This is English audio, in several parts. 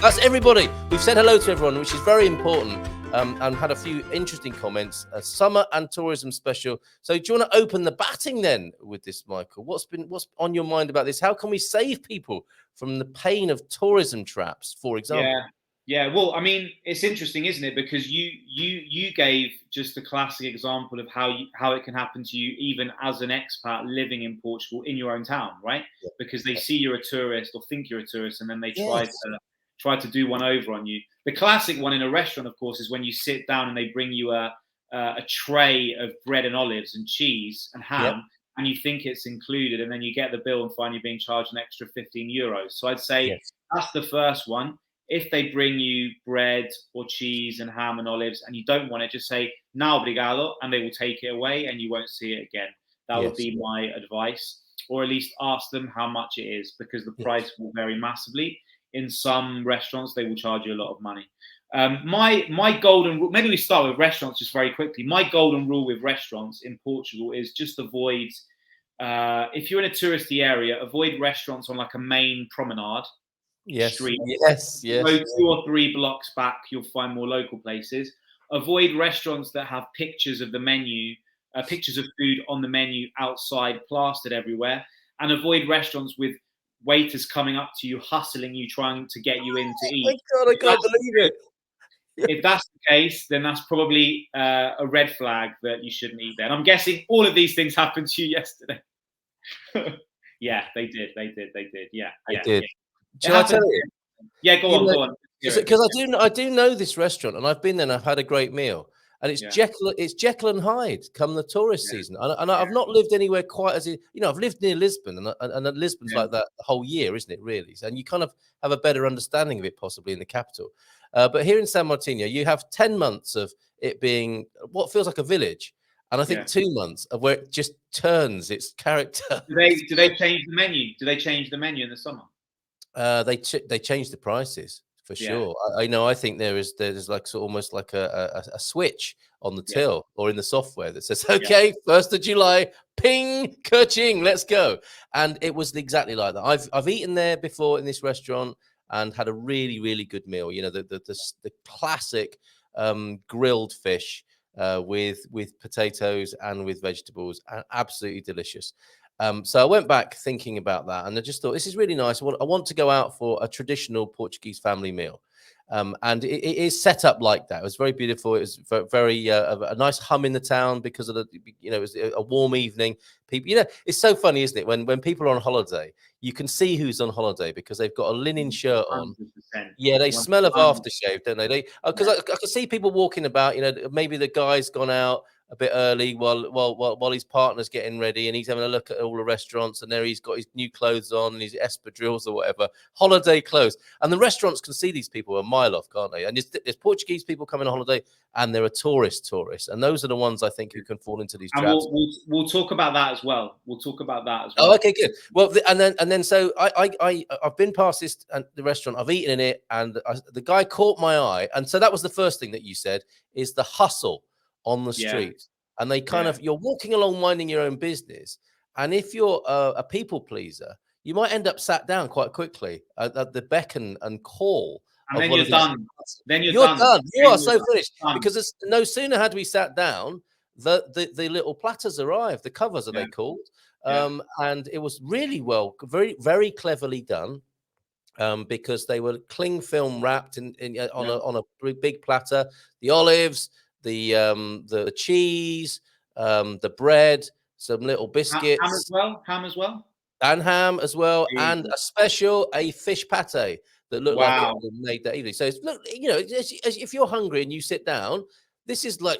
That's everybody. We've said hello to everyone, which is very important, and had a few interesting comments. A summer and tourism special. So do you want to open the batting then with this, Michael? What's on your mind about this? How can we save people from the pain of tourism traps, for example? Yeah. Well, I mean, it's interesting, isn't it? Because you gave just a classic example of how it can happen to you, even as an expat living in Portugal in your own town, right? Yeah. Because they see you're a tourist or think you're a tourist, and then they Yes. try to do one over on you. The classic one in a restaurant, of course, is when you sit down and they bring you a tray of bread and olives and cheese and ham. Yep. And you think it's included, and then you get the bill and find you're being charged an extra 15 euros. So I'd say Yes. that's the first one. If they bring you bread or cheese and ham and olives and you don't want it, just say, "No, obrigado," and they will take it away and you won't see it again. That would be my advice. Or at least ask them how much it is, because the price will vary massively. In some restaurants, they will charge you a lot of money. My golden rule, maybe we start with restaurants just very quickly. My golden rule with restaurants in Portugal is just avoid, if you're in a touristy area, avoid restaurants on like a main promenade street. Yes. Go 2 or 3 blocks back, you'll find more local places. Avoid restaurants that have pictures of the menu, pictures of food on the menu outside, plastered everywhere. And avoid restaurants with waiters coming up to you, hustling you, trying to get you in to eat. My God, I can't believe it. If that's the case, then that's probably a red flag that you shouldn't eat there. And I'm guessing all of these things happened to you yesterday. Yeah, they did. Yeah, I yeah. did. Yeah. Shall I tell you? Yeah, go on. Because I do know this restaurant, and I've been there and I've had a great meal. And it's Jekyll and Hyde come the tourist season. And I've not lived anywhere quite as, I've lived near Lisbon, and Lisbon's like that the whole year, isn't it, really? And you kind of have a better understanding of it possibly in the capital. But here in San Martino, you have 10 months of it being what feels like a village. And I think 2 months of where it just turns its character. Do they change the menu? Do they change the menu in the summer? They change the prices. For sure. I think there's like almost like a switch on the till or in the software that says, okay, 1st of July, ping, ka-ching, let's go. And it was exactly like that. I've eaten there before in this restaurant and had a really, really good meal. The classic grilled fish with potatoes and with vegetables, and absolutely delicious. So I went back thinking about that, and I just thought, this is really nice. I want to go out for a traditional Portuguese family meal. And it is set up like that. It was very beautiful. It was very a nice hum in the town because of it was a warm evening. People, it's so funny, isn't it? When people are on holiday, you can see who's on holiday because they've got a linen shirt on. 100%. Yeah, they smell of aftershave, don't they? Because I can see people walking about. Maybe the guy's gone out a bit early while his partner's getting ready, and he's having a look at all the restaurants, and there he's got his new clothes on and his espadrilles or whatever, holiday clothes. And the restaurants can see these people a mile off, can't they? And there's Portuguese people coming on holiday, and there are tourists, and those are the ones I think who can fall into these traps. We'll talk about that as well. Oh, okay, good. Well, and then so I've been past the restaurant, I've eaten in it, and the guy caught my eye, and so that was the first thing that you said is the hustle on the street. And they kind of, you're walking along minding your own business, and if you're a people pleaser, you might end up sat down quite quickly at the beck and call. And then you're done. You're done. You are so finished. Because no sooner had we sat down, the little platters arrived. The covers are they called, and it was really very, very cleverly done. Because they were cling film wrapped on a big platter, the olives, the cheese, the bread, some little biscuits, ham as well, and a fish pate that looked like it was made that evening. So if you're hungry and you sit down, this is like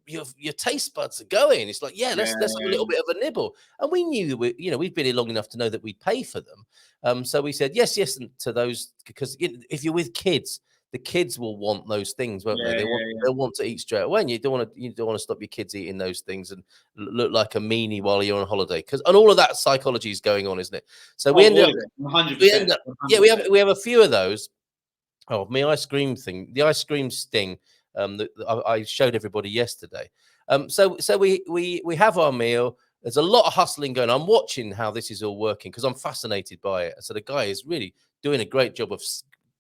your taste buds are going. It's like, let's have a little bit of a nibble. And we knew we've been here long enough to know that we'd pay for them. So we said yes to those, because if you're with kids, the kids will want those things, won't they? They'll want to eat straight away, and you don't want to stop your kids eating those things and look like a meanie while you're on holiday, and all of that psychology is going on, isn't it? So we end up 100%. We have a few of those. Oh, the ice cream sting that I showed everybody yesterday. So we have our meal. There's a lot of hustling going on. I'm watching how this is all working because I'm fascinated by it. So the guy is really doing a great job of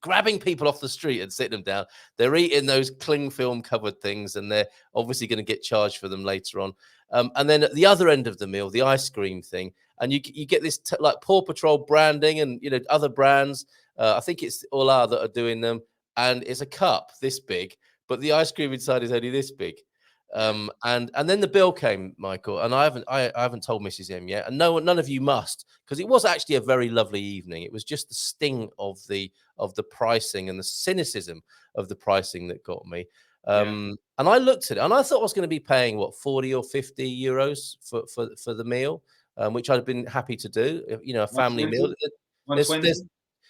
grabbing people off the street and sitting them down. They're eating those cling film covered things, and they're obviously going to get charged for them later on. And then at the other end of the meal, the ice cream thing, and you get this like Paw Patrol branding, and other brands. I think it's Ola that are doing them, and it's a cup this big, but the ice cream inside is only this big. And then the bill came, Michael, and I haven't told Mrs. M yet, and none of you must, because it was actually a very lovely evening. It was just the sting of the pricing and the cynicism of the pricing that got me. And I looked at it, and I thought I was going to be paying what, 40 or 50 euros for the meal, which I'd been happy to do. A family meal.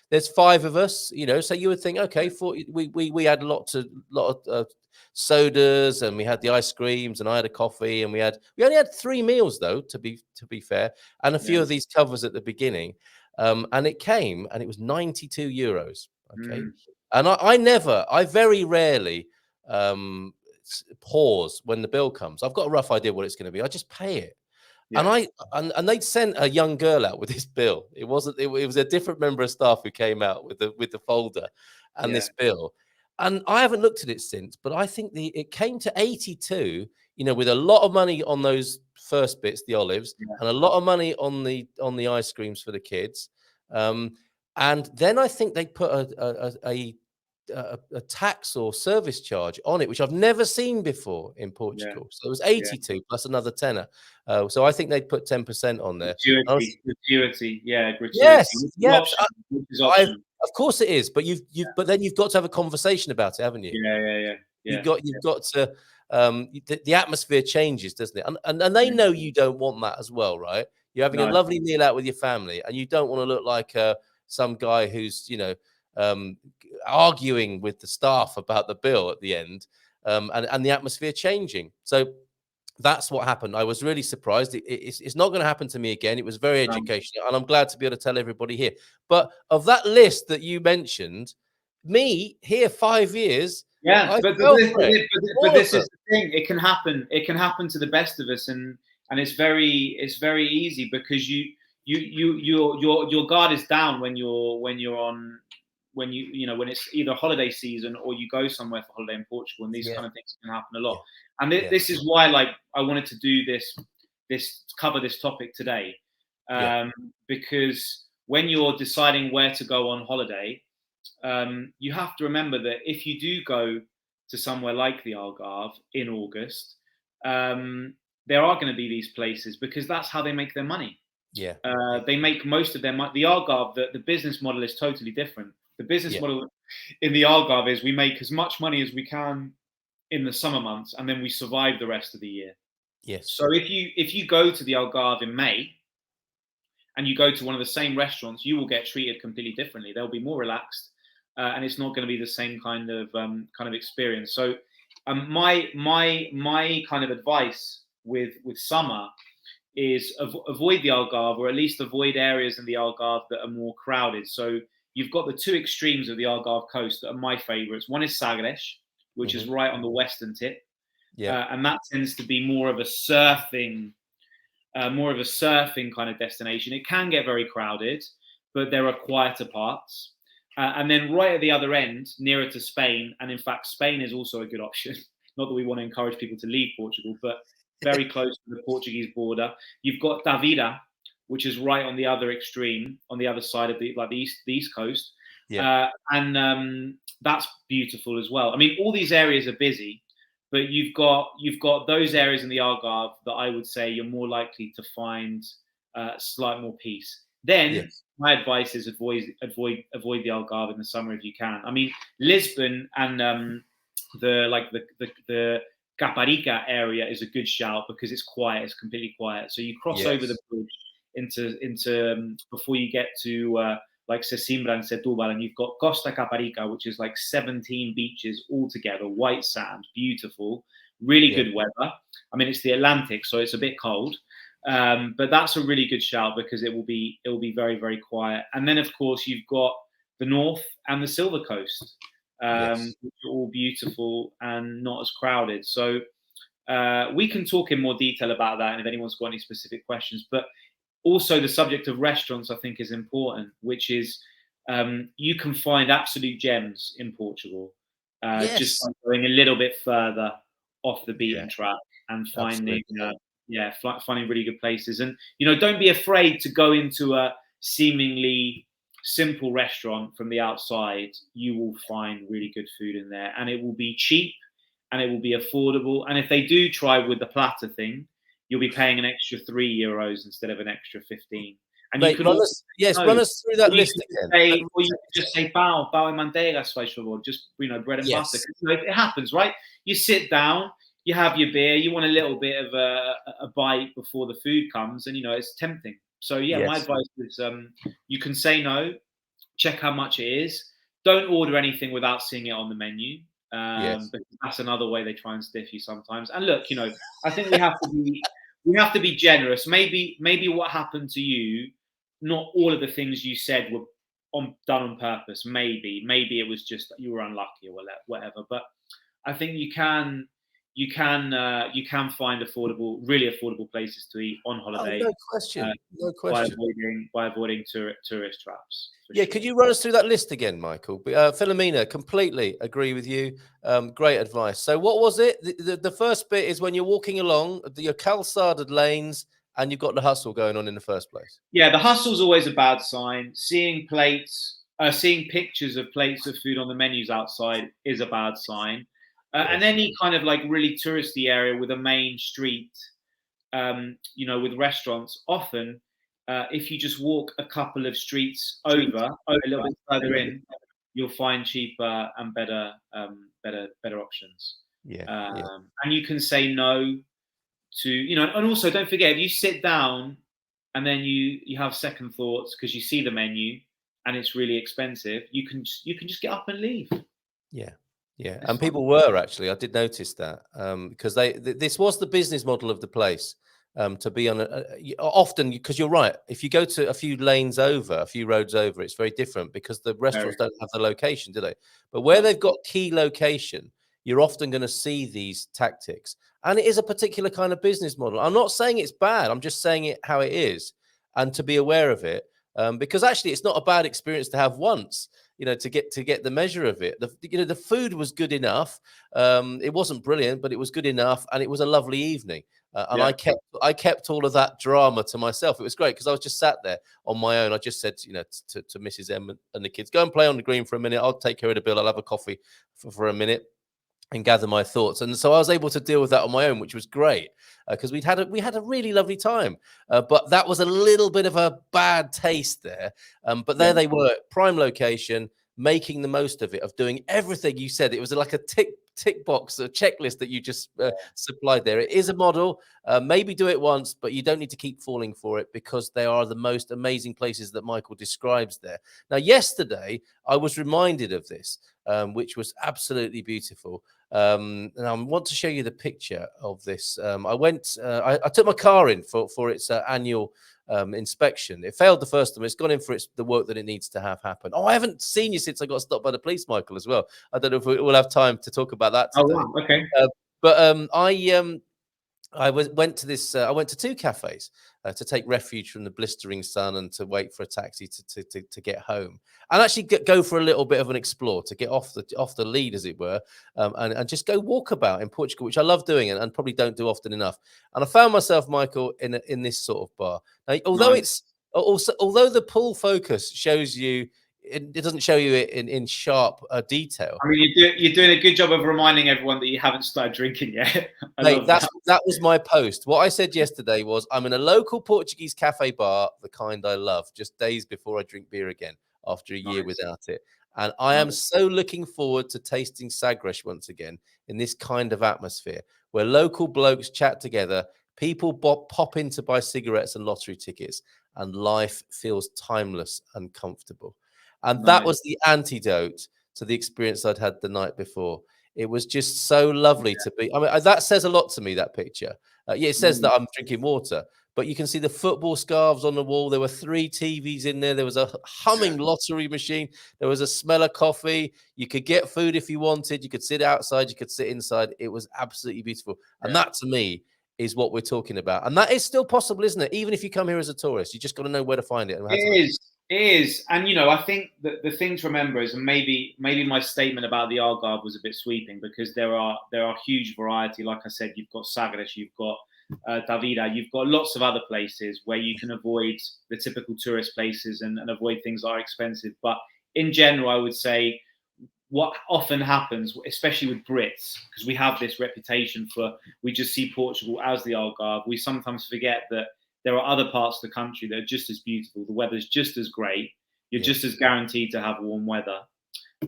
There's 5 of us, so you would think, okay, we had a lot of sodas, and we had the ice creams, and I had a coffee, and we only had 3 meals though, to be fair, and a few of these covers at the beginning, and it came, and it was 92 euros. Okay, and I very rarely pause when the bill comes. I've got a rough idea what it's going to be. I just pay it. Yeah. And they'd sent a young girl out with this bill. It was a different member of staff who came out with the folder and this bill. And I haven't looked at it since, but I think it came to 82, with a lot of money on those first bits, the olives, and a lot of money on the ice creams for the kids. And then I think they put a tax or service charge on it, which I've never seen before in Portugal. So it was 82 plus another tenner. So I think they'd put 10% on there. Gratuity. Yes, of course it is, but then you've got to have a conversation about it, haven't you? Yeah. You've got to. The atmosphere changes, doesn't it? And they know you don't want that as well, right? You're having a lovely meal out with your family, and you don't want to look like some guy who's arguing with the staff about the bill at the end, and the atmosphere changing. So that's what happened. I was really surprised. It's not going to happen to me again. It was very educational, and I'm glad to be able to tell everybody here. But of that list that you mentioned, me here 5 years. Yeah, but this is the thing. It can happen. It can happen to the best of us, and it's very easy, because your guard is down when it's either holiday season or you go somewhere for holiday in Portugal, and these kind of things can happen a lot. And this is why, I wanted to do cover this topic today, because when you're deciding where to go on holiday, you have to remember that if you do go to somewhere like the Algarve in August, there are going to be these places, because that's how they make their money. They make most of their money. The Algarve, the business model is totally different. The business model in the Algarve is we make as much money as we can in the summer months, and then we survive the rest of the year. Yes. So if you go to the Algarve in May and you go to one of the same restaurants, you will get treated completely differently. They'll be more relaxed, and it's not going to be the same kind of experience. So my kind of advice with summer is avoid the Algarve, or at least avoid areas in the Algarve that are more crowded. So you've got the 2 extremes of the Algarve coast that are my favorites. One is Sagres, which is right on the western tip. And that tends to be more of a surfing kind of destination. It can get very crowded, but there are quieter parts. And then right at the other end, nearer to Spain, and in fact, Spain is also a good option. Not that we want to encourage people to leave Portugal, but very close to the Portuguese border. You've got Tavira, which is right on the other extreme, on the other side of the east coast. And that's beautiful as well. I mean, all these areas are busy, but you've got those areas in the Algarve that I would say you're more likely to find slight more peace. Then my advice is avoid the Algarve in the summer if you can. I mean, Lisbon and the Caparica area is a good shout, because it's quiet. It's completely quiet. So you cross over the bridge into before you get to like Sesimbra and Setúbal, and you've got Costa Caparica, which is like 17 beaches all together, white sand, beautiful, really good weather. I mean, it's the Atlantic, so it's a bit cold, but that's a really good shout, because it will be very, very quiet. And then, of course, you've got the North and the Silver Coast, which are all beautiful and not as crowded. So we can talk in more detail about that, and if anyone's got any specific questions. But also the subject of restaurants, I think, is important, which is you can find absolute gems in Portugal. Yes. Just by going a little bit further off the beaten track and finding, finding really good places. And don't be afraid to go into a seemingly simple restaurant from the outside. You will find really good food in there, and it will be cheap, and it will be affordable. And if they do try with the platter thing, you'll be paying an extra €3 instead of an extra 15. And Mate, you can run us through that list again. Or you can just say bao and mantegas, just bread and pasta. It happens, right? You sit down, you have your beer, you want a little bit of a bite before the food comes, and it's tempting. So my advice is you can say no, check how much it is. Don't order anything without seeing it on the menu. But that's another way they try and stiff you sometimes. And look, I think we have to be generous. Maybe what happened to you, not all of the things you said were done on purpose. Maybe it was just you were unlucky or whatever. But I think you can find really affordable places to eat on holiday. No question. By avoiding tourist traps. Could you run us through that list again, Michael? Philomena, completely agree with you. Great advice. So what was it? The first bit is when you're walking along your calçaded lanes and you've got the hustle going on in the first place. Yeah, the hustle's always a bad sign. Seeing pictures of plates of food on the menus outside is a bad sign. And any kind of like really touristy area with a main street, with restaurants, often if you just walk a couple of streets over a little bit further in, you'll find cheaper and better options. And you can say no to, and also don't forget, if you sit down and then you have second thoughts because you see the menu and it's really expensive, you can just get up and leave. Yeah, and people were actually. I did notice that because this was the business model of the place to be on often, because you're right. If you go to a few roads over, it's very different because the restaurants don't have the location, do they? But where they've got key location, you're often going to see these tactics, and it is a particular kind of business model. I'm not saying it's bad. I'm just saying it how it is, and to be aware of it because actually it's not a bad experience to have once. To get the measure of it. The food was good enough. It wasn't brilliant, but it was good enough, and it was a lovely evening. And I kept all of that drama to myself. It was great because I was just sat there on my own. I just said, to Mrs. M and the kids, go and play on the green for a minute. I'll take care of the bill. I'll have a coffee for a minute and gather my thoughts. And so I was able to deal with that on my own, which was great because we had a really lovely time. But that was a little bit of a bad taste there. But there they were, prime location, making the most of it, of doing everything you said. It was like a tick box, a checklist that you just supplied there. It is a model. Maybe do it once, but you don't need to keep falling for it because they are the most amazing places that Michael describes there. Now, yesterday, I was reminded of this, which was absolutely beautiful. And I want to show you the picture of this. I took my car in for its annual inspection. It failed the first time. It's gone in for the work that it needs to have happen. Oh, I haven't seen you since I got stopped by the police, Michael, as well. I don't know if we'll have time to talk about that today. Oh, wow. Okay. I went to two cafes to take refuge from the blistering sun and to wait for a taxi to get home, and actually go for a little bit of an explore, to get off the lead, as it were, and just go walk about in Portugal, which I love doing and probably don't do often enough. And I found myself, Michael, in this sort of bar. Now, although the pull focus shows you, it doesn't show you it in sharp detail. I mean, you're doing a good job of reminding everyone that you haven't started drinking yet. That was my post. What I said yesterday was, I'm in a local Portuguese cafe bar, the kind I love, just days before I drink beer again after a year without it. And I am so looking forward to tasting Sagres once again in this kind of atmosphere where local blokes chat together, people pop in to buy cigarettes and lottery tickets, and life feels timeless and comfortable. And that was the antidote to the experience I'd had the night before. It was just so lovely to be. I mean, that says a lot to me, that picture. It says that I'm drinking water, but you can see the football scarves on the wall. There were 3 TVs in there. There was a humming lottery machine. There was a smell of coffee. You could get food if you wanted. You could sit outside. You could sit inside. It was absolutely beautiful. And that, to me, is what we're talking about. And that is still possible, isn't it? Even if you come here as a tourist, you just got to know where to find it. It is. It is, and I think that the thing to remember is, and maybe my statement about the Algarve was a bit sweeping, because there are huge variety. Like I said, you've got Sagres, you've got Tavira, you've got lots of other places where you can avoid the typical tourist places and avoid things that are expensive. But in general, I would say what often happens, especially with Brits, because we have this reputation for, we just see Portugal as the Algarve. We sometimes forget that there are other parts of the country that are just as beautiful. The weather's just as great. You're just as guaranteed to have warm weather.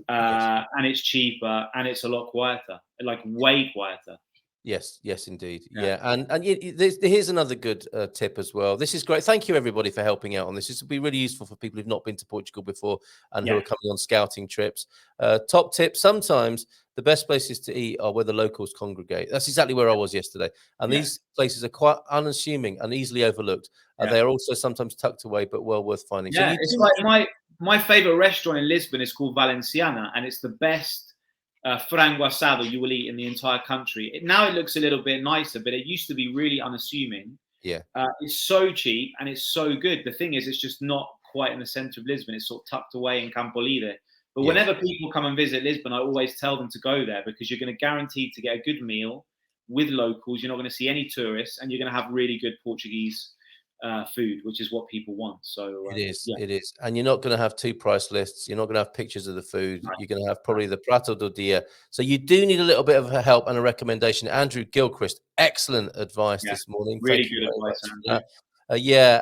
And it's cheaper, and it's a lot quieter, like way quieter. Yes, indeed. Yeah. And here's another good tip as well. This is great. Thank you, everybody, for helping out on this. This will be really useful for people who've not been to Portugal before and who are coming on scouting trips. Top tip, sometimes the best places to eat are where the locals congregate. That's exactly where I was yesterday. And these places are quite unassuming and easily overlooked. They are also sometimes tucked away, but well worth finding. Yeah, so it's like my favorite restaurant in Lisbon is called Valenciana, and it's the best frango asado you will eat in the entire country. Now it looks a little bit nicer, but it used to be really unassuming. Yeah. It's so cheap and it's so good. The thing is, it's just not quite in the center of Lisbon. It's sort of tucked away in Campolide. But whenever people come and visit Lisbon, I always tell them to go there, because you're going to guarantee to get a good meal with locals. You're not going to see any tourists, and you're going to have really good Portuguese food, which is what people want. So it is, and you're not going to have two price lists. You're not going to have pictures of the food. Right. You're going to have probably the prato do dia. So you do need a little bit of help and a recommendation. Andrew Gilchrist, excellent advice this morning. Really good advice, Andrew.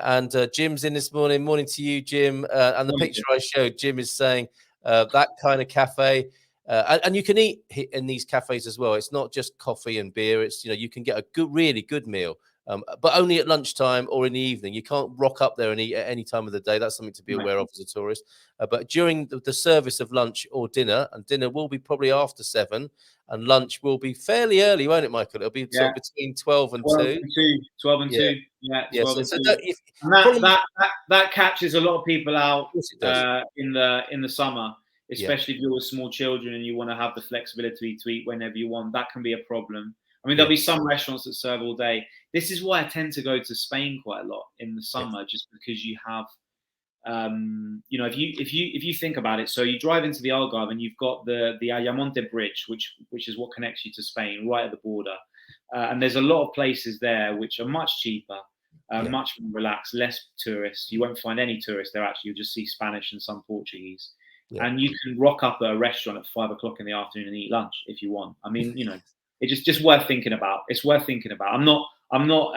And Jim's in this morning. Morning to you, Jim. And the picture I showed, Jim is saying that kind of cafe. And you can eat in these cafes as well. It's not just coffee and beer. It's, you can get a really good meal. But only at lunchtime or in the evening. You can't rock up there and eat at any time of the day. That's something to be aware of as a tourist. But during the service of lunch or dinner, and dinner will be probably after 7, and lunch will be fairly early, won't it, Michael? It'll be sort of between 12 and 2. 12 and 2. Yeah, 12 and 2. That catches a lot of people out in the summer, especially if you're with small children and you want to have the flexibility to eat whenever you want. That can be a problem. I mean, there'll be some restaurants that serve all day. This is why I tend to go to Spain quite a lot in the summer, just because you have, if you think about it, so you drive into the Algarve and you've got the Ayamonte Bridge, which is what connects you to Spain, right at the border. And there's a lot of places there which are much cheaper, much more relaxed, less tourists. You won't find any tourists there, actually. You'll just see Spanish and some Portuguese. Yeah. And you can rock up at a restaurant at 5 o'clock in the afternoon and eat lunch if you want. I mean, it's just worth thinking about. It's worth thinking about. I'm not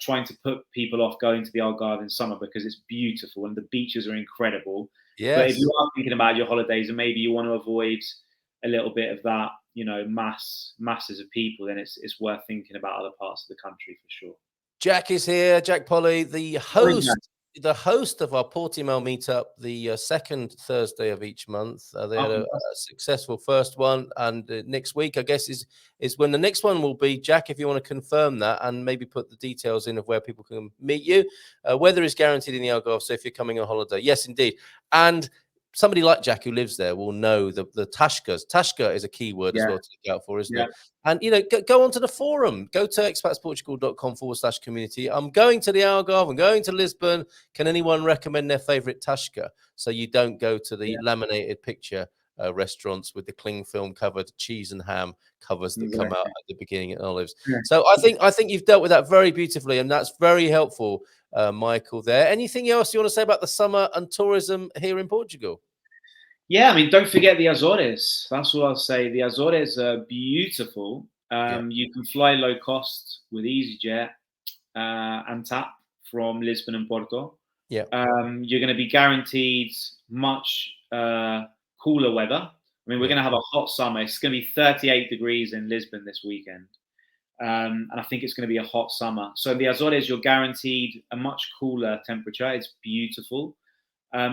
trying to put people off going to the Algarve in summer, because it's beautiful and the beaches are incredible. Yes. But if you are thinking about your holidays and maybe you want to avoid a little bit of that, masses of people, then it's worth thinking about other parts of the country for sure. Jack is here. Jack Polly, the host of our Portimao meetup, the second Thursday of each month. They had a successful first one, and next week, I guess, is when the next one will be. Jack, if you want to confirm that and maybe put the details in of where people can meet you. Weather is guaranteed in the Algarve, so if you're coming on holiday, yes, indeed. And somebody like Jack who lives there will know the tashkas. Tashka is a key word as well to look out for, isn't it? And, go onto the forum. Go to expatsportugal.com/community. I'm going to the Algarve. I'm going to Lisbon. Can anyone recommend their favorite tashka? So you don't go to the laminated picture restaurants with the cling film covered cheese and ham covers that come out at the beginning at Olives. So I think you've dealt with that very beautifully, and that's very helpful, Michael, there. Anything else you want to say about the summer and tourism here in Portugal? Yeah, I mean, don't forget the Azores. That's what I'll say. The Azores are beautiful. You can fly low cost with EasyJet and TAP from Lisbon and Porto. Yeah. You're going to be guaranteed much cooler weather. I mean, we're going to have a hot summer. It's going to be 38 degrees in Lisbon this weekend. And I think it's going to be a hot summer. So in the Azores, you're guaranteed a much cooler temperature. It's beautiful.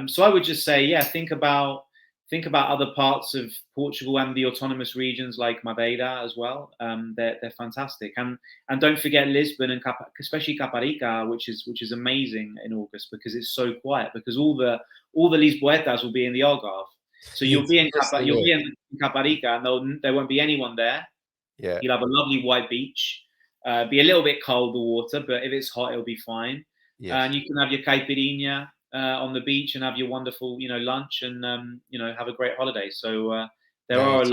So I would just say, think about other parts of Portugal and the autonomous regions like Madeira as well. They're fantastic. And don't forget Lisbon and especially Caparica, which is amazing in August because it's so quiet, because all the Lisboetas will be in the Algarve. So you'll be in Caparica and there won't be anyone there. Yeah. You'll have a lovely white beach. Be a little bit cold, the water, but if it's hot, it'll be fine. Yes. And you can have your caipirinha. on the beach and have your wonderful, lunch and have a great holiday. So there No, are a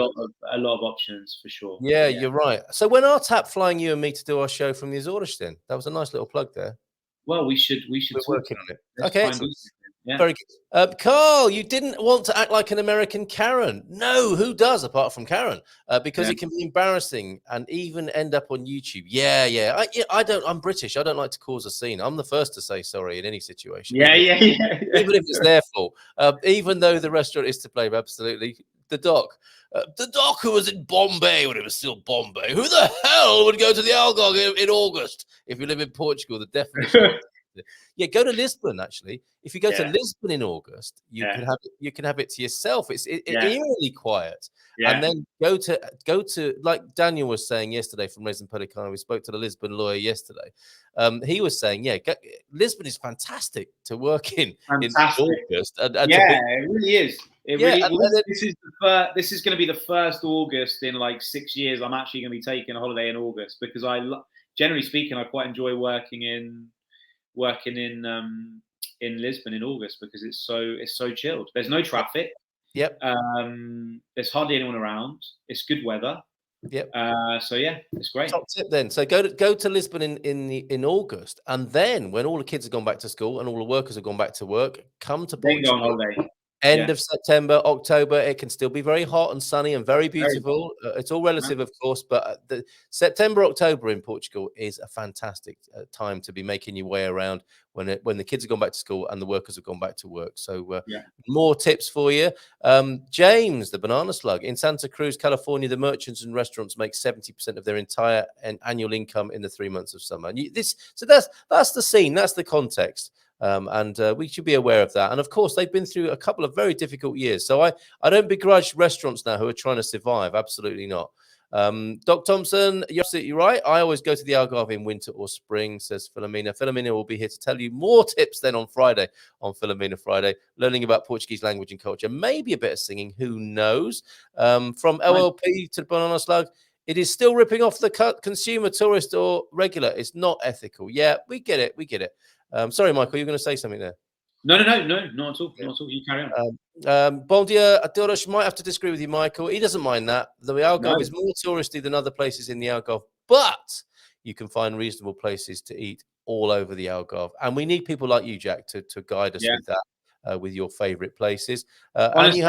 lot of options for sure. yeah, Yeah. you're right. So when are TAP flying you and me to do our show from the Azores then? That was a nice little plug there. Well, we should We're talk. working on it. Let's Okay, try and do excellent. something. Yeah. Very good. Carl, you didn't want to act like an American Karen. No, who does apart from Karen? Because it can be embarrassing and even end up on YouTube. Yeah. I don't. I'm British. I don't like to cause a scene. I'm the first to say sorry in any situation. Yeah. Even if it's their fault. Even though the restaurant is to blame, absolutely. The doc who was in Bombay when it was still Bombay. Who the hell would go to the Algarve in August? If you live in Portugal, the definition. Yeah, go to Lisbon. Actually, if you go to Lisbon in August, you can have it to yourself. It's eerily quiet, and then go to like Daniel was saying yesterday from Resin Pelicano. We spoke to the Lisbon lawyer yesterday. He was saying, Lisbon is fantastic to work in August. And it really is. This is going to be the first August in like 6 years. I'm actually going to be taking a holiday in August because generally speaking, I quite enjoy working in Lisbon in August because it's so chilled. There's no traffic. Yep. There's hardly anyone around. It's good weather. Yep. So yeah, it's great. Top tip then. So go to Lisbon in August, and then when all the kids have gone back to school and all the workers have gone back to work, come to Portugal. Then go on holiday. End of September, October, it can still be very hot and sunny and very beautiful. It's all relative, of course, but the September, October in Portugal is a fantastic time to be making your way around when the kids have gone back to school and the workers have gone back to work. So more tips for you. James, the banana slug. In Santa Cruz, California, the merchants and restaurants make 70% of their entire annual income in the 3 months of summer. And that's the scene, that's the context. And we should be aware of that. And of course, they've been through a couple of very difficult years. So I don't begrudge restaurants now who are trying to survive. Absolutely not. Doc Thompson, you're absolutely right. I always go to the Algarve in winter or spring, says Philomena. Philomena will be here to tell you more tips then on Friday, on Philomena Friday, learning about Portuguese language and culture, maybe a bit of singing, who knows. From OLP to Banana Slug, it is still ripping off the consumer, tourist or regular. It's not ethical. Yeah, we get it. Sorry, Michael, you're going to say something there. No, not at all. Not at all. You carry on. Bon dia, Adoros might have to disagree with you, Michael. He doesn't mind that. The Algarve is more touristy than other places in the Algarve, but you can find reasonable places to eat all over the Algarve. And we need people like you, Jack, to guide us with that, with your favorite places. Honestly,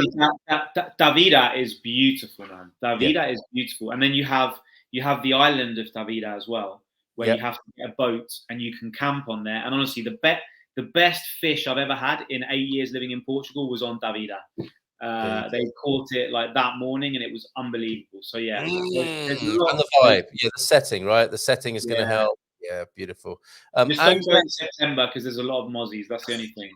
Tavira is beautiful, man. Tavira is beautiful. And then you have the island of Tavira as well, where you have to get a boat and you can camp on there. And honestly, the best fish I've ever had in 8 years living in Portugal was on Tavira. They caught it like that morning and it was unbelievable. So yeah. And the vibe. Yeah, the setting, right? The setting is going to help. Yeah, beautiful. Just don't go in September because there's a lot of mozzies. That's the only thing.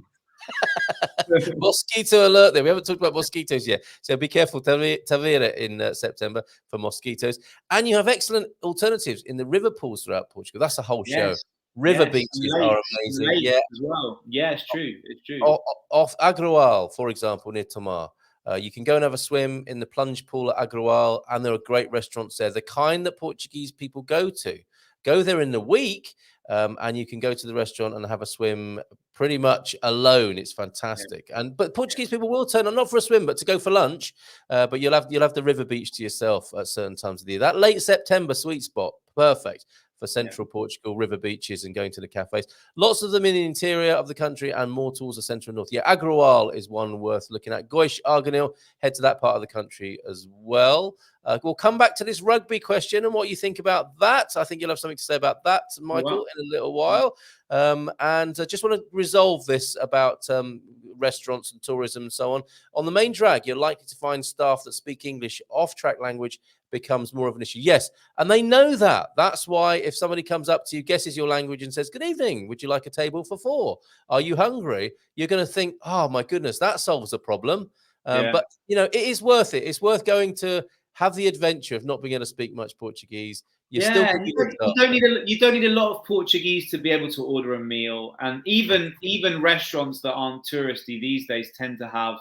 Mosquito alert there. We haven't talked about mosquitoes yet. So be careful, Tavira in September for mosquitoes. And you have excellent alternatives in the river pools throughout Portugal. That's a whole show. River beaches are amazing. As well. Yeah, it's true. It's true. Off Agroal, for example, near Tomar. You can go and have a swim in the plunge pool at Agroal, and there are great restaurants there, the kind that Portuguese people go to. Go there in the week, and you can go to the restaurant and have a swim pretty much alone. It's fantastic. But Portuguese people will turn up, not for a swim, but to go for lunch. But you'll have the river beach to yourself at certain times of the year. That late September sweet spot, perfect for central Portugal, river beaches and going to the cafes. Lots of them in the interior of the country and more towards the central north. Yeah, Agroal is one worth looking at. Goish, Arganil, head to that part of the country as well. We'll come back to this rugby question and what you think about that. I think you'll have something to say about that, Michael, in a little while. And I just want to resolve this about restaurants and tourism and so on. On the main drag, you're likely to find staff that speak English. Off-track language becomes more of an issue. Yes, and they know that. That's why if somebody comes up to you, guesses your language and says, "Good evening, would you like a table for 4? Are you hungry?" You're going to think, "Oh, my goodness, that solves a problem." But, it is worth it. It's worth going to have the adventure of not being able to speak much Portuguese. You don't need a lot of Portuguese to be able to order a meal. And even restaurants that aren't touristy these days tend to have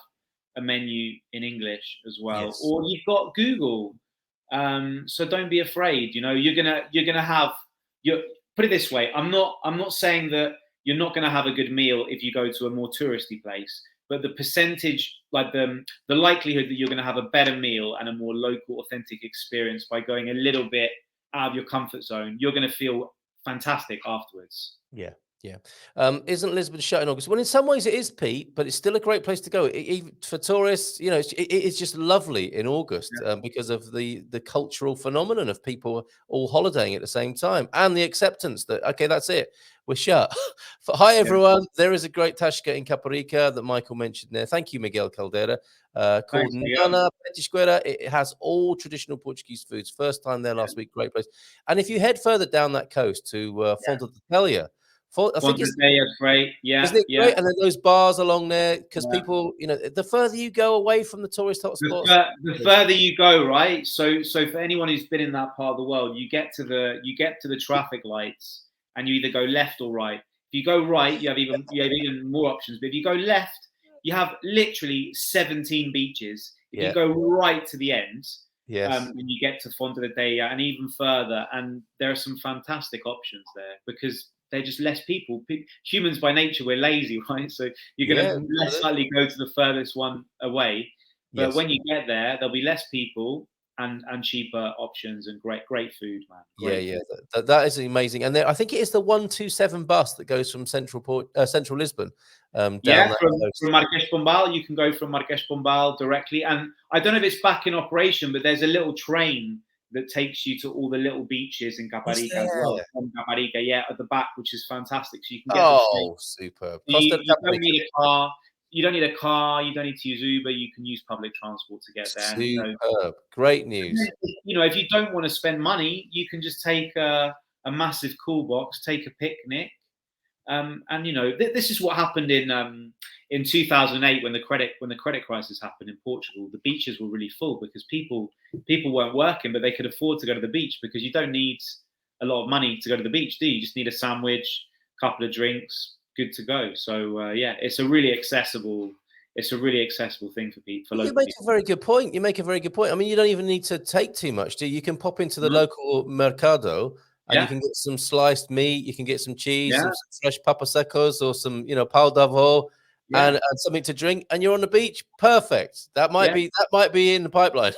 a menu in English as well. Yes. Or you've got Google. So don't be afraid. You're gonna have. Put it this way. I'm not saying that you're not going to have a good meal if you go to a more touristy place. But the percentage, like the likelihood that you're going to have a better meal and a more local, authentic experience by going a little bit out of your comfort zone, you're going to feel fantastic afterwards. Yeah. Yeah. Isn't Lisbon shut in August? Well, in some ways it is, Pete, but it's still a great place to go. Even for tourists, you know, it's just lovely in August because of the cultural phenomenon of people all holidaying at the same time and the acceptance that, okay, that's it. We're shut. Hi, everyone. There is a great Tasca in Caparica that Michael mentioned there. Thank you, Miguel Caldera. Called Nana Petisqueira. It has all traditional Portuguese foods. First time there last week. Great place. And if you head further down that coast to Fonte de Telia, I think it's great. Yeah, isn't it great? And then those bars along there, because people, you know, the further you go away from the tourist hotspots, the further you go, right? So for anyone who's been in that part of the world, you get to the traffic lights, and you either go left or right. If you go right, you have even more options. But if you go left, you have literally 17 beaches. If you go right to the end, and you get to Fonte de Teia and even further, and there are some fantastic options there because they're just less people. Humans by nature, we're lazy, right? So you're going to less likely go to the furthest one away. But when you get there, there'll be less people and cheaper options and great food, man. That is amazing. And I think it is the 127 bus that goes from central Lisbon. From Marquês Pombal, you can go from Marquês Pombal directly. And I don't know if it's back in operation, but there's a little train that takes you to all the little beaches in Caparica as well. From Caparica, at the back, which is fantastic. So you can get superb. You don't need a car. You don't need a car. You don't need to use Uber. You can use public transport to get there. Superb. Great news. You know, if you don't want to spend money, you can just take a massive cool box, take a picnic. And you know, this is what happened in 2008 when the credit crisis happened in Portugal. The beaches were really full because people weren't working, but they could afford to go to the beach because you don't need a lot of money to go to the beach, do you? You just need a sandwich, a couple of drinks, good to go. So it's a really accessible thing for people. You make a very good point. I mean, you don't even need to take too much, do you? You can pop into the local mercado. And you can get some sliced meat, you can get some cheese, some fresh papa secos, or some, you know, pau d'avo, and something to drink, and you're on the beach. Perfect. That might be in the pipeline.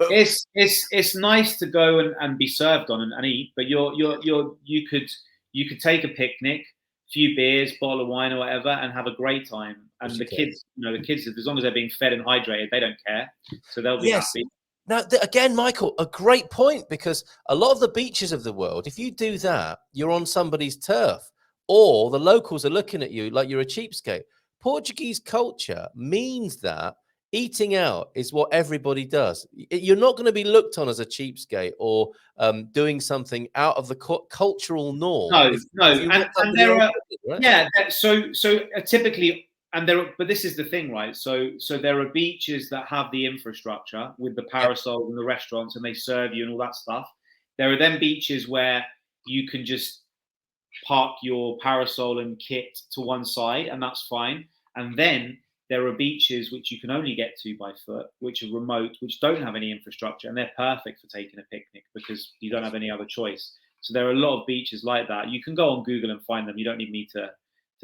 It's nice to go and be served on and eat, but you could take a picnic, a few beers, bottle of wine or whatever, and have a great time. And the kids, as long as they're being fed and hydrated, they don't care, so they'll be happy. Now, again, Michael, a great point, because a lot of the beaches of the world, if you do that, you're on somebody's turf, or the locals are looking at you like you're a cheapskate. Portuguese culture means that eating out is what everybody does. You're not going to be looked on as a cheapskate or doing something out of the cultural norm. Typically. But this is the thing, right? So there are beaches that have the infrastructure with the parasols and the restaurants, and they serve you and all that stuff. There are then beaches where you can just park your parasol and kit to one side, and that's fine. And then there are beaches which you can only get to by foot, which are remote, which don't have any infrastructure, and they're perfect for taking a picnic because you don't have any other choice. So there are a lot of beaches like that. You can go on Google and find them. You don't need me to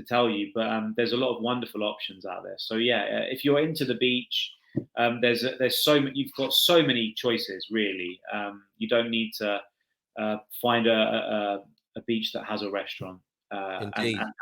tell you, but there's a lot of wonderful options out there. So if you're into the beach, you've got so many choices, really. You don't need to find a beach that has a restaurant. Indeed. And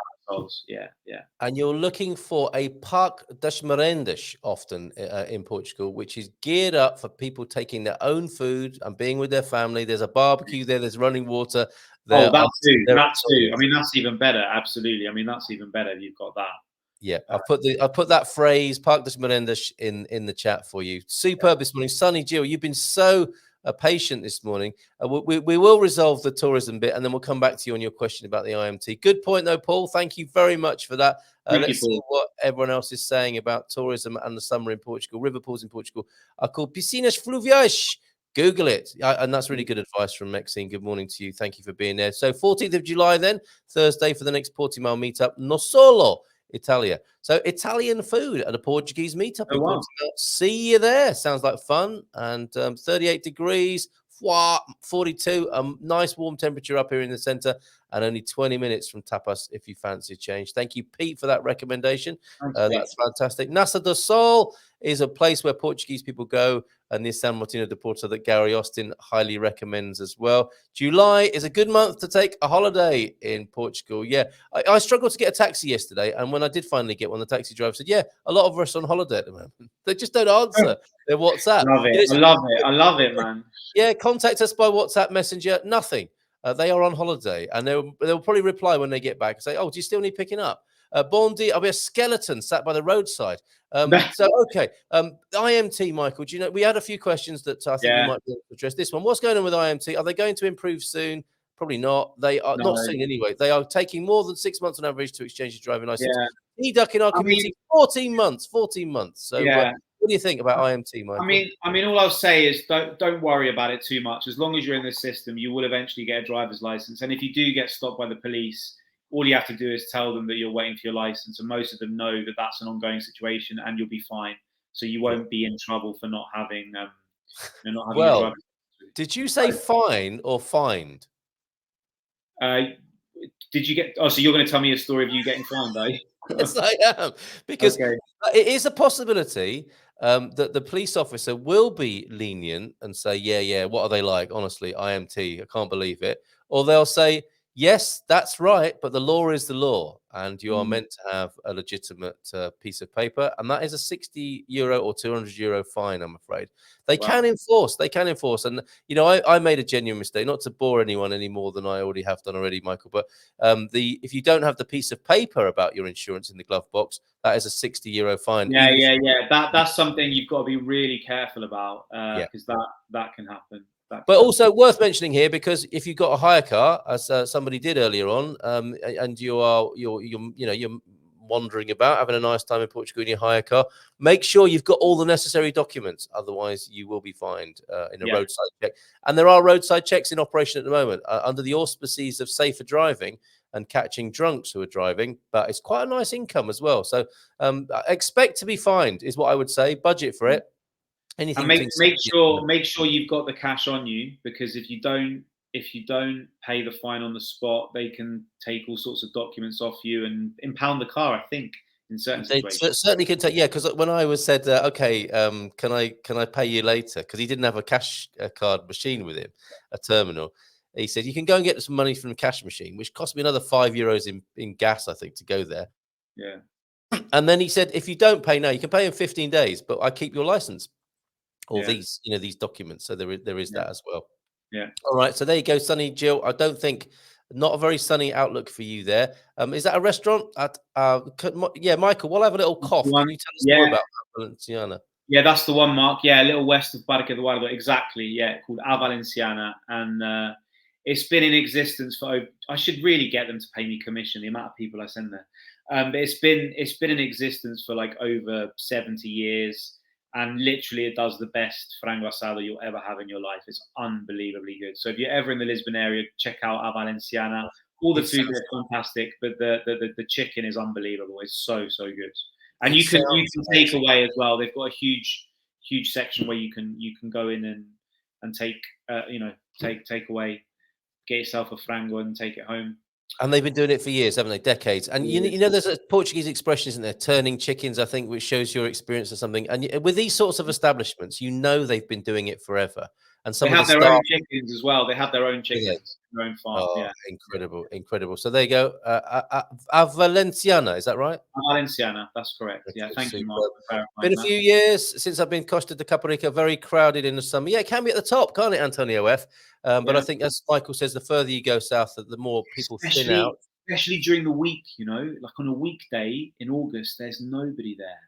And you're looking for a Parque das Merendas often in Portugal, which is geared up for people taking their own food and being with their family. There's a barbecue there. There's running water. That too. I mean, that's even better. Absolutely. I mean, that's even better. You've got that. Yeah, I'll put that phrase Parque das Merendas in the chat for you. Superb this morning, Sunny Jill. You've been so patient this morning. We will resolve the tourism bit, and then we'll come back to you on your question about the IMT. Good point, though, Paul. Thank you very much for that. Let's see what everyone else is saying about tourism and the summer in Portugal. River pools in Portugal are called piscinas fluviais. Google it. And that's really good advice from Maxine. Good morning to you. Thank you for being there. So 14th of July then, Thursday, for the next Portimao meetup. No solo, Italia. So Italian food at a Portuguese meetup in Portimao. See you there. Sounds like fun. And 38 degrees, 42, nice warm temperature up here in the center, and only 20 minutes from Tapas if you fancy a change. Thank you, Pete, for that recommendation. That's fantastic. Nasa do Sol is a place where Portuguese people go, and the San Martino de Porto that Gary Austin highly recommends as well. July is a good month to take a holiday in Portugal. Yeah, I struggled to get a taxi yesterday, and when I did finally get one, the taxi driver said, yeah, a lot of us are on holiday at the moment. They just don't answer their WhatsApp. Love it. I love it. I love it, man. Yeah, contact us by WhatsApp Messenger. Nothing. They are on holiday, and they'll probably reply when they get back and say, oh, do you still need picking up? Bondi, I'll be a skeleton sat by the roadside. So, okay. IMT, Michael, do you know, we had a few questions that I think we might be able to address. This one, what's going on with IMT? Are they going to improve soon? Probably not. They are not soon anyway. They are taking more than 6 months on average to exchange your driving license. EDUC in our community, 14 months. So, what do you think about IMT, Michael? I mean, all I'll say is don't worry about it too much. As long as you're in the system, you will eventually get a driver's license. And if you do get stopped by the police, all you have to do is tell them that you're waiting for your license, and most of them know that that's an ongoing situation, and you'll be fine. So you won't be in trouble for not having, not having a driver's license. Did you say fine or fined? Did you get? Oh, so you're going to tell me a story of you getting fined, are you? Yes, I am, because it is a possibility that the police officer will be lenient and say, yeah, what are they like? Honestly, IMT, I can't believe it. Or they'll say, yes, that's right, but the law is the law, and you are meant to have a legitimate piece of paper, and that is a 60 euro or 200 euro fine, I'm afraid. They can enforce. And, you know, I made a genuine mistake, not to bore anyone any more than I already have done already, Michael, but if you don't have the piece of paper about your insurance in the glove box, that is a 60 euro fine. Yeah. That's something you've got to be really careful about, because that can happen. But also worth mentioning here, because if you've got a hire car, as somebody did earlier on, and you're wandering about having a nice time in Portugal in your hire car, make sure you've got all the necessary documents. Otherwise, you will be fined in a roadside check. And there are roadside checks in operation at the moment under the auspices of safer driving and catching drunks who are driving. But it's quite a nice income as well. So expect to be fined is what I would say. Budget for it. Anything. And make sure you've got the cash on you, because if you don't pay the fine on the spot, they can take all sorts of documents off you and impound the car, I think, in certain situations. They certainly can take, because when I was said, can I pay you later? Because he didn't have a cash card machine with him, a terminal. He said, you can go and get some money from the cash machine, which cost me another €5 in gas, I think, to go there. Yeah. And then he said, if you don't pay now, you can pay in 15 days, but I keep your license. Or these documents. So there is that as well. Yeah. All right. So there you go, Sunny Jill. I don't think not a very sunny outlook for you there. Is that a restaurant? Michael, we'll have a little cough. Can you tell us more about Valenciana? Yeah, that's the one, Mark. Yeah, a little west of Parque Eduardo. Exactly. Yeah, called A Valenciana, and it's been in existence for. I should really get them to pay me commission. The amount of people I send there, but it's been in existence for like over 70 years. And literally, it does the best frango asado you'll ever have in your life. It's unbelievably good. So if you're ever in the Lisbon area, check out A Valenciana. All the food is fantastic, but the chicken is unbelievable. It's so good. And you can take away as well. They've got a huge section where you can go in and take take away, get yourself a frango and take it home. And they've been doing it for years, haven't they? Decades. And you know, there's a Portuguese expression, isn't there? Turning chickens, I think, which shows your experience or something. And with these sorts of establishments, you know they've been doing it forever. And they have their own chickens as well. They have their own chickens, their own farm. Oh, incredible. So there you go. A Valenciana, is that right? A Valenciana, that's correct. Yeah, thank you, Mark. Been a few years since I've been Costa de Caparica, very crowded in the summer. Yeah, it can be at the top, can't it, Antonio F? But I think, as Michael says, the further you go south, the more people thin out. Especially during the week, like on a weekday in August, there's nobody there.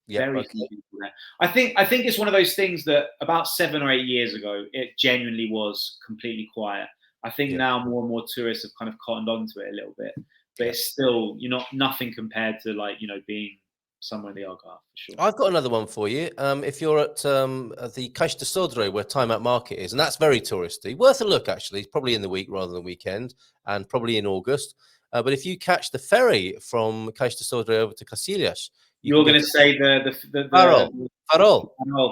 Very few people there. I think it's one of those things that about 7 or 8 years ago, it genuinely was completely quiet. I think now more and more tourists have kind of cottoned onto it a little bit, but it's still, nothing compared to being somewhere in the Algarve, for sure. I've got another one for you. If you're at the Caixa de Sodré, where Time Out Market is, and that's very touristy, worth a look, actually. It's probably in the week rather than weekend, and probably in August. But if you catch the ferry from Caixa de Sodré over to Cacilhas, You're going to say Farol. Farol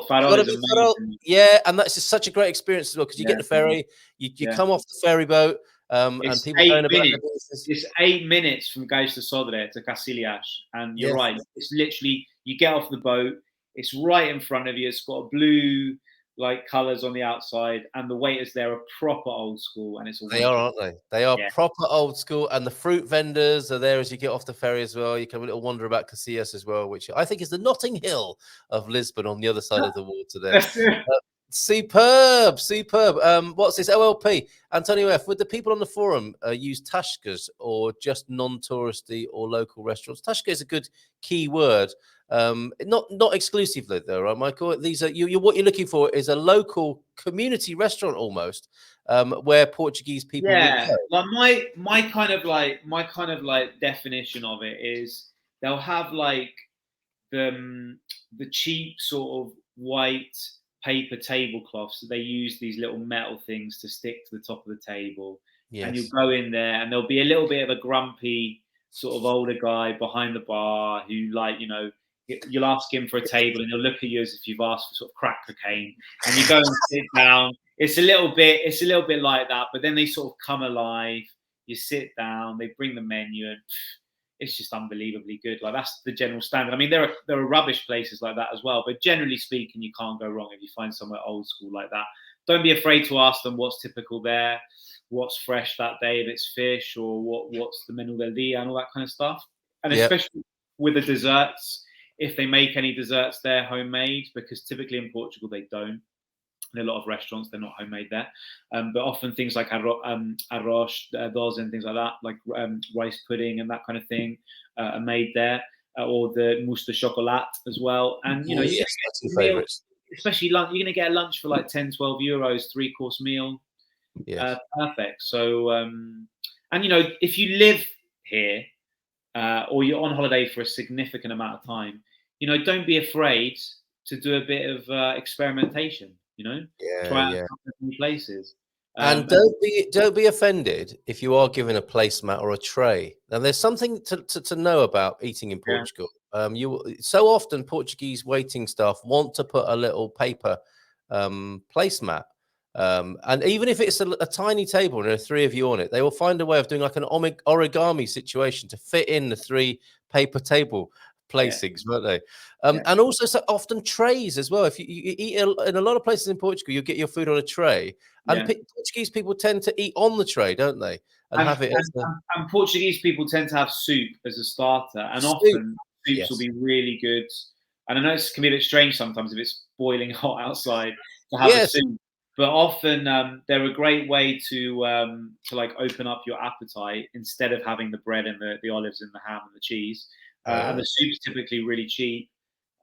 Gotta is be Ferrol. amazing. Yeah, and that's just such a great experience as well because you get Yeah. the ferry, you come off the ferry boat, and It's people 8 going about their minutes. business. It's 8 minutes from Gais de Sodre to Casillas, and you're Yes. right. It's literally you get off the boat. It's right in front of you. It's got blue like colours on the outside, and the waiters there are proper old school, and it's a They are, aren't they? They are proper old school, and the fruit vendors are there as you get off the ferry as well. You can have a little wander about Casillas as well, which I think is the Notting Hill of Lisbon on the other side of the water there. Superb. What's this? OLP. Antonio F. Would the people on the forum use tashkas or just non-touristy or local restaurants? Tashka is a good key word. Not exclusively though, right, Michael? These are what you're looking for is a local community restaurant almost, where Portuguese people would go. Like my kind of like definition of it is they'll have like the cheap sort of white paper tablecloths. So they use these little metal things to stick to the top of the table. Yes. And you go in there and there'll be a little bit of a grumpy sort of older guy behind the bar who you'll ask him for a table and he'll look at you as if you've asked for sort of crack cocaine, and you go and sit down. It's a little bit like that, but then they sort of come alive. You sit down, they bring the menu, and it's just unbelievably good. Like that's the general standard. I mean, there are rubbish places like that as well, but generally speaking, you can't go wrong if you find somewhere old school like that. Don't be afraid to ask them what's typical there, what's fresh that day, if it's fish, or what's the menú del día and all that kind of stuff. And especially with the desserts, if they make any desserts there homemade, because typically in Portugal they don't. In a lot of restaurants, they're not homemade there. But often things like arroz, dos, and things like that, like rice pudding and that kind of thing, are made there, or the mousse de chocolat as well. And you know, you get favorites. Especially lunch, you're going to get a lunch for like 10, 12 euros, 3-course meal. Yes. Perfect. So, and you know, if you live here or you're on holiday for a significant amount of time, you know, don't be afraid to do a bit of experimentation. You know, try out new places. And don't be offended if you are given a placemat or a tray. Now, there's something to know about eating in Portugal. So often Portuguese waiting staff want to put a little paper placemat, and even if it's a tiny table and there are 3 of you on it, they will find a way of doing like an origami situation to fit in the 3 paper table placings, won't they? And also so often trays as well. If you eat in a lot of places in Portugal, you get your food on a tray, and Portuguese people tend to eat on the tray, don't they? And have it. And Portuguese people tend to have soup as a starter, and often soups will be really good. And I know it can be a bit strange sometimes if it's boiling hot outside to have a soup, but often they're a great way to like open up your appetite instead of having the bread and the olives and the ham and the cheese. And the soup's typically really cheap,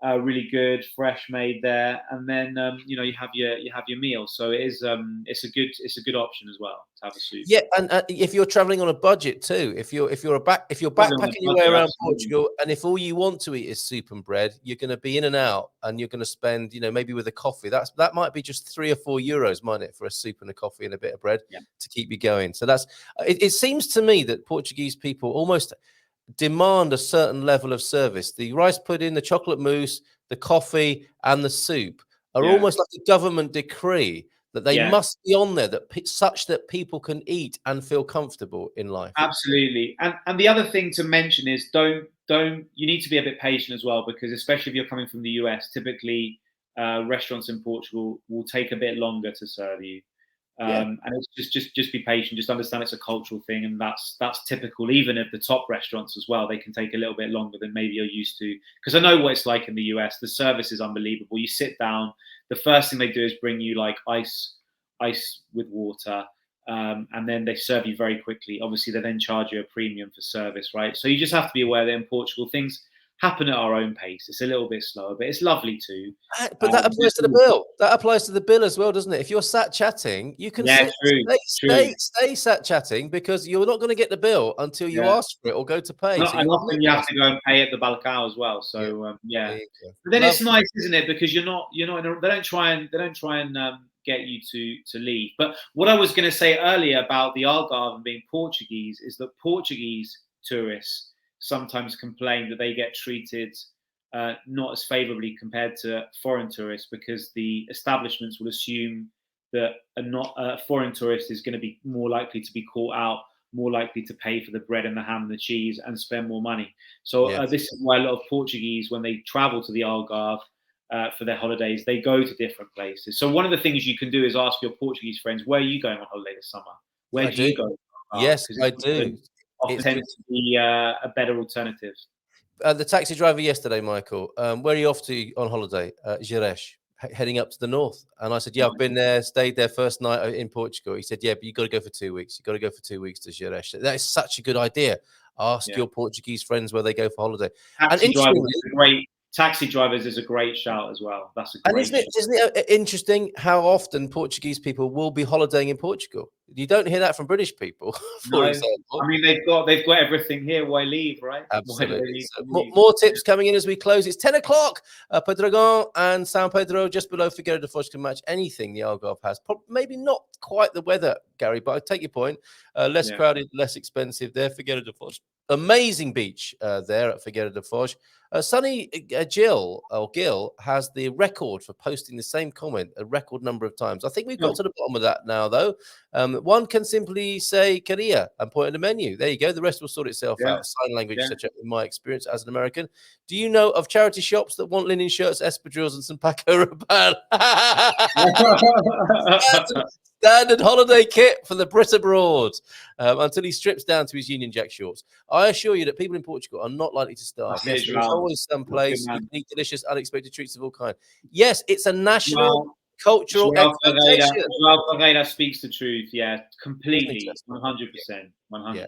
really good, fresh made there, and then you know you have your meal. So it is it's a good option as well to have a soup. Yeah, and if you're traveling on a budget too, if you're backpacking your way around Portugal, and if all you want to eat is soup and bread, you're going to be in and out, and you're going to spend, you know, maybe with a coffee, that might be just 3 or 4 euros, mightn't it, for a soup and a coffee and a bit of bread to keep you going. So that's it seems to me that Portuguese people almost demand a certain level of service. The rice pudding, the chocolate mousse, the coffee, and the soup are almost like a government decree that they must be on there, such that people can eat and feel comfortable in life. Absolutely. And the other thing to mention is don't you need to be a bit patient as well, because especially if you're coming from the US, typically restaurants in Portugal will take a bit longer to serve you. And it's just be patient, just understand it's a cultural thing, and that's typical. Even at the top restaurants as well, they can take a little bit longer than maybe you're used to. Because I know what it's like in the US. The service is unbelievable. You sit down, the first thing they do is bring you like ice with water, and then they serve you very quickly. Obviously, they then charge you a premium for service, right? So you just have to be aware that in Portugal, things happen at our own pace. It's a little bit slower, but it's lovely too. But that applies to the bill. That applies to the bill as well, doesn't it? If you're sat chatting, you can stay sat chatting, because you're not going to get the bill until you ask for it or go to pay. And often you have to go and pay at the balcão as well. So but then it's nice, isn't it? Because you're not they don't try and get you to leave. But what I was going to say earlier about the Algarve and being Portuguese is that Portuguese tourists sometimes complain that they get treated not as favorably compared to foreign tourists, because the establishments will assume that a foreign tourist is going to be more likely to be caught out, more likely to pay for the bread and the ham and the cheese and spend more money. So this is why a lot of Portuguese, when they travel to the Algarve for their holidays, they go to different places. So one of the things you can do is ask your Portuguese friends, where are you going on holiday this summer? Where do you go? Yes, I do. Often tends to be a better alternative. The taxi driver yesterday, Michael, where are you off to on holiday? Jerez, heading up to the north. And I said, yeah, I've been there, stayed there first night in Portugal. He said, yeah, but you got to go for 2 weeks. You got to go for 2 weeks to Jerez. That is such a good idea. Ask your Portuguese friends where they go for holiday. Taxi drivers is a great shout as well. That's a great. And isn't it interesting how often Portuguese people will be holidaying in Portugal? You don't hear that from British people, for example. I mean, they've got everything here. Why leave, right? Absolutely. So more tips coming in as we close. It's 10 o'clock. Pedregão and São Pedro, just below Figueira da Foz, can match anything the Algarve has. Maybe not quite the weather, Gary, but I take your point. Less crowded, less expensive there. Figueira da Foz. Amazing beach there at Figueira da Foz. Sunny Gil has the record for posting the same comment a record number of times. I think we've got to the bottom of that now, though. One can simply say "queria" and point at the menu. There you go. The rest will sort itself out. Sign language, etc. In my experience as an American, do you know of charity shops that want linen shirts, espadrilles, and some Paco Rabanne? Standard holiday kit for the Brit abroad until he strips down to his Union Jack shorts. I assure you that people in Portugal are not likely to starve. Yes, there's always some place you can eat delicious, unexpected treats of all kinds. Yes, it's a national cultural expectation. João Ferreira speaks the truth. Yeah, completely, 100%, 100%.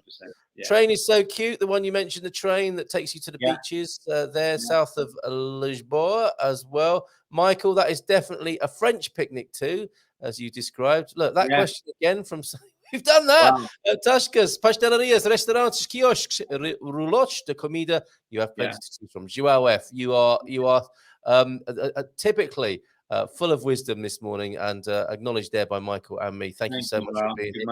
Yeah. Train is so cute. The one you mentioned, the train that takes you to the beaches there, south of Lisbon as well. Michael, that is definitely a French picnic too, as you described. Look, that question again from... We've done that. Wow. Tascas, pastelerias, restaurants, kiosks, roulottes de comida. You have plenty to choose from. João F., you are typically full of wisdom this morning and acknowledged there by Michael and me. Thank you so much for being here.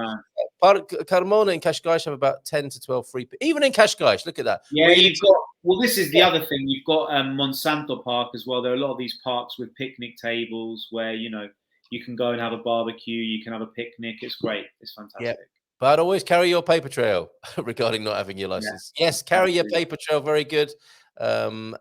Carmona in Cascais have about 10 to 12 free. Even in Cascais, look at that. Yeah, you've got... Well, this is the other thing. You've got Monsanto Park as well. There are a lot of these parks with picnic tables where, you can go and have a barbecue. You can have a picnic. It's great. It's fantastic. Yeah. But always carry your paper trail regarding not having your license. Yes, carry your paper trail. Very good. Thank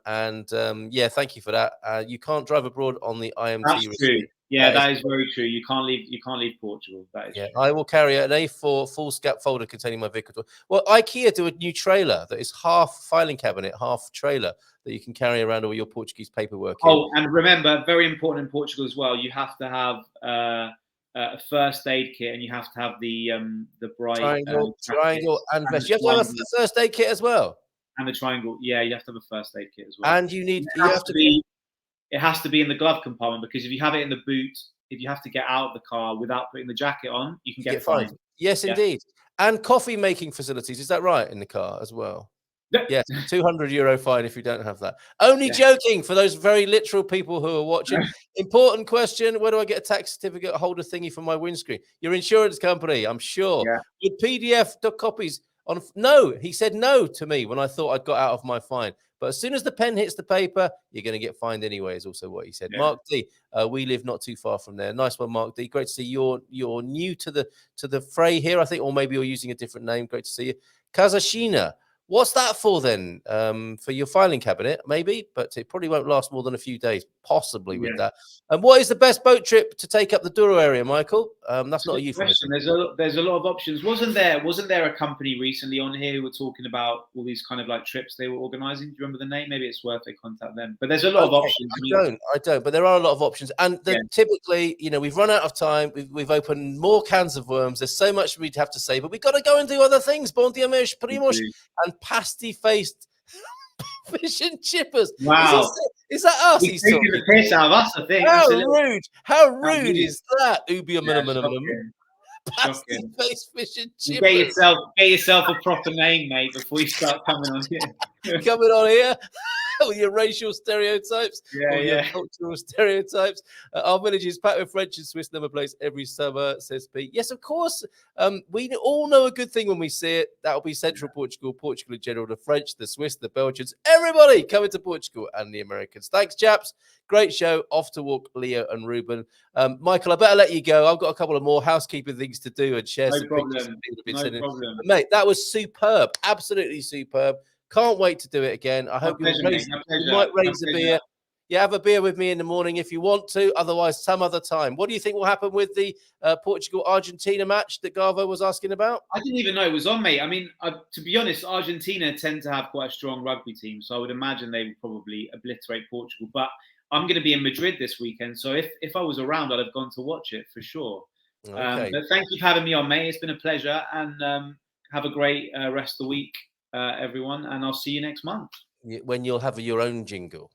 you for that. You can't drive abroad on the IMT. That's true. Yeah, that is very true. You can't leave Portugal. That is true. I will carry an A4 foolscap folder containing my vehicle. Well, IKEA do a new trailer that is half filing cabinet, half trailer that you can carry around all your Portuguese paperwork. And remember, very important in Portugal as well, you have to have a first aid kit, and you have to have the bright triangle and vest. You have to have a first aid kit as well. And the triangle, you have to have a first aid kit as well. And it has to be in the glove compartment, because if you have it in the boot, if you have to get out of the car without putting the jacket on, you can get fined. Yes, indeed. And coffee making facilities, is that right, in the car as well? Yes, €200 fine if you don't have that. Only joking for those very literal people who are watching. Important question: where do I get a tax certificate holder thingy for my windscreen? Your insurance company, I'm sure. With PDF copies on. No, he said no to me when I thought I'd got out of my fine. But as soon as the pen hits the paper, you're going to get fined anyway, is also what he said. Mark D, we live not too far from there. Nice one, Mark D. Great to see you're new to the fray here, I think, or maybe you're using a different name. Great to see you. Kazashina. What's that for then? For your filing cabinet, maybe, but it probably won't last more than a few days, possibly with that. And what is the best boat trip to take up the Douro area, Michael? That's not a euphemism. There's a lot of options. Wasn't there a company recently on here who were talking about all these kind of like trips they were organising? Do you remember the name? Maybe it's worth they contact them. But there's a lot of options. I don't. But there are a lot of options, and typically, we've run out of time. We've opened more cans of worms. There's so much we'd have to say, but we've got to go and do other things. Bon dia, meus primos, and pasty-faced fish and chippers. Wow. Is that us? He's taking the piss out of us, I think. How rude is that? Pasty-faced fish and chippers. Get yourself a proper name, mate, before you start coming on here. Coming on here. all your racial stereotypes, all your cultural stereotypes. Our village is packed with French and Swiss number plates every summer, says Pete. Yes, of course. We all know a good thing when we see it. That'll be Central Portugal, Portugal in general, the French, the Swiss, the Belgians, everybody coming to Portugal, and the Americans. Thanks, chaps. Great show. Off to walk, Leo and Ruben. Michael, I better let you go. I've got a couple of more housekeeping things to do and share some pictures. No problem. But mate, that was superb. Absolutely superb. Can't wait to do it again. I hope you might raise a beer. Yeah, have a beer with me in the morning if you want to. Otherwise, some other time. What do you think will happen with the Portugal-Argentina match that Garvo was asking about? I didn't even know it was on, mate. I mean, to be honest, Argentina tend to have quite a strong rugby team, so I would imagine they would probably obliterate Portugal. But I'm going to be in Madrid this weekend, so if I was around, I'd have gone to watch it for sure. Okay. But thank you for having me on, mate. It's been a pleasure, and have a great rest of the week, everyone, and I'll see you next month. When you'll have your own jingle.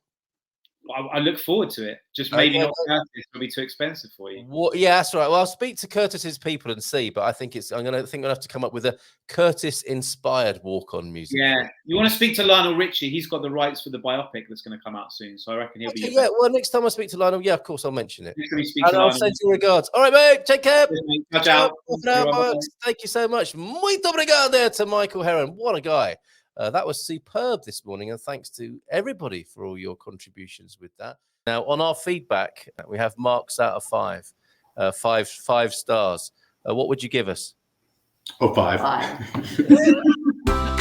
I look forward to it. Just maybe not Curtis. It'll be too expensive for you. Yeah, that's right. Well, I'll speak to Curtis's people and see. But I think I'm gonna have to come up with a Curtis-inspired walk-on music. Yeah, you want to speak to Lionel Richie? He's got the rights for the biopic that's going to come out soon. So I reckon he'll be. Yeah. Well, next time I speak to Lionel, yeah, of course I'll mention it. And I'll send you regards. All right, mate. Take care. Ciao. Thank you so much. Muito obrigado there to Michael Heron. What a guy. That was superb this morning, and thanks to everybody for all your contributions with that. Now, on our feedback, we have marks out of 5, 5 stars. What would you give us? Oh, 5.